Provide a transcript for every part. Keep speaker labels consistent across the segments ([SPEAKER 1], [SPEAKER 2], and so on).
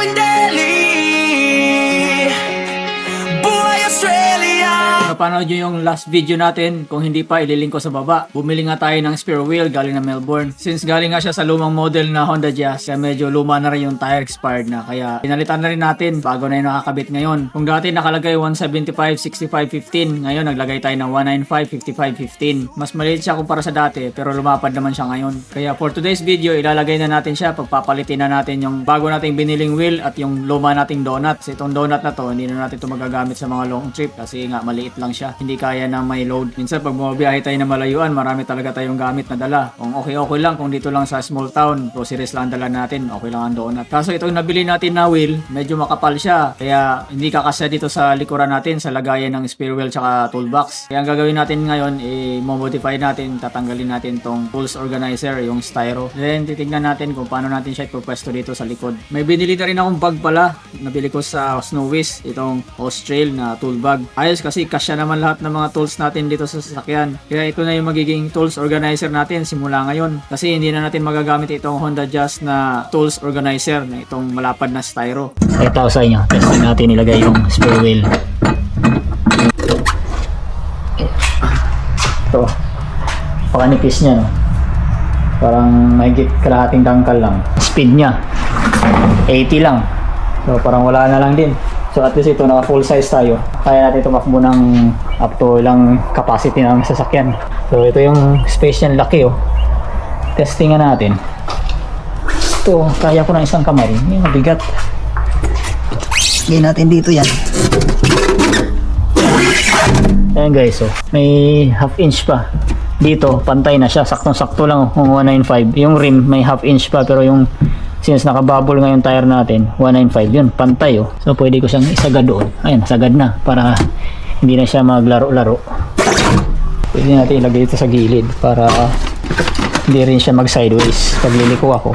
[SPEAKER 1] going daily. Buhay Australia.
[SPEAKER 2] Napanood nyo yung last video natin. Kung hindi pa, ililink ko sa baba. Bumili nga tayo ng spare wheel galing na Melbourne. Since galing nga siya sa lumang model na Honda Jazz, kaya medyo luma na rin yung tire, expired na. Kaya pinalitan na rin natin bago na yung nakakabit ngayon. Kung dati nakalagay 175, 65, 15, ngayon naglagay tayo ng 195, 55, 15. Mas maliit siya kumpara sa dati, pero lumapad naman siya ngayon. Kaya for today's video, ilalagay na natin siya. Pagpapalitin na natin yung bago nating biniling wheel at yung luma nating donut. Kasi itong donut na to, hindi na natin ito magagamit sa mga long trip kasi nga maliit lang siya. Hindi kaya na may load. Minsan pag bumabiyahe tayo na malayuan, marami talaga tayong gamit na dala. Kung okay lang, kung dito lang sa small town, groceries lang dala natin, okay lang ang donut. Kaso itong nabili natin na wheel, medyo makapal siya. Kaya hindi kakasya dito sa likuran natin, sa lagayan ng spare wheel tsaka toolbox. Kaya ang gagawin natin ngayon, i-modify natin, tatanggalin natin tong tools organizer, yung styro. Then titignan natin kung paano natin siya ipupwesto dito sa likod. May binili na rin akong bag pala. Nabili ko sa Snowies, itong Austrail na tool bag. Ayos kasi kasya naman lahat ng mga tools natin dito sa sasakyan. Kaya ito na yung magiging tools organizer natin simula ngayon. Kasi hindi na natin magagamit itong Honda Jazz na tools organizer na itong malapad na styro. Ito sa inyo, testin natin ilagay yung spare wheel. Ito, pakanipis niya, no? Parang mahigit kalahating dangkal lang. Speed niya 80 lang, so parang wala na lang din. So at least ito, naka full size tayo. Kaya natin tumakbo ng up to ilang capacity ng sasakyan. So ito yung space niyan, laki oh. Testingan natin. Ito, kaya ko ng isang kamay. Yung mabigat. Gawin natin dito yan. Ayan guys, oh. May half inch pa. Dito, pantay na siya. Saktong-sakto lang, 195. Yung rim, may half inch pa. Pero yung, since nakabubble nga yung tire natin, 195 yun, pantay oh. So pwede ko siyang isagad doon. Ayan, sagad na. Para hindi na siya maglaro-laro. Pwede natin ilagay ito sa gilid. Para hindi rin siya mag sideways pag liliko ako.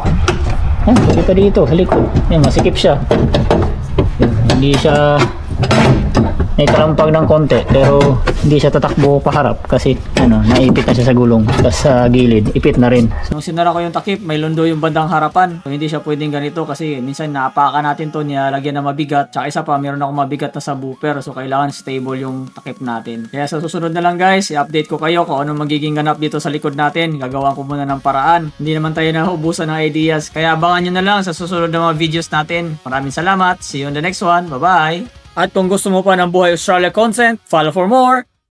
[SPEAKER 2] Ayan, pwede pa dito sa likod. Ayan, masikip siya. Ayan, hindi siya may kalampag ng konti, pero hindi siya tatakbo paharap kasi naipit na siya sa gulong, tapos sa gilid ipit na rin. Nung sinara ko yung takip, may lundo yung bandang harapan, so hindi siya pwedeng ganito kasi minsan naapakan natin to, nilalagyan na mabigat, tsaka isa pa meron ako mabigat na subwoofer, so kailangan stable yung takip natin. Kaya sa susunod na lang guys, i-update ko kayo kung anong magiging ganap dito sa likod natin. Gagawan ko muna ng paraan, hindi naman tayo naubusan ng ideas, kaya abangan nyo na lang sa susunod na mga videos natin. Maraming salamat, see you on the next one, bye bye. At kung gusto mo pa ng Buhay Australia content, follow for more!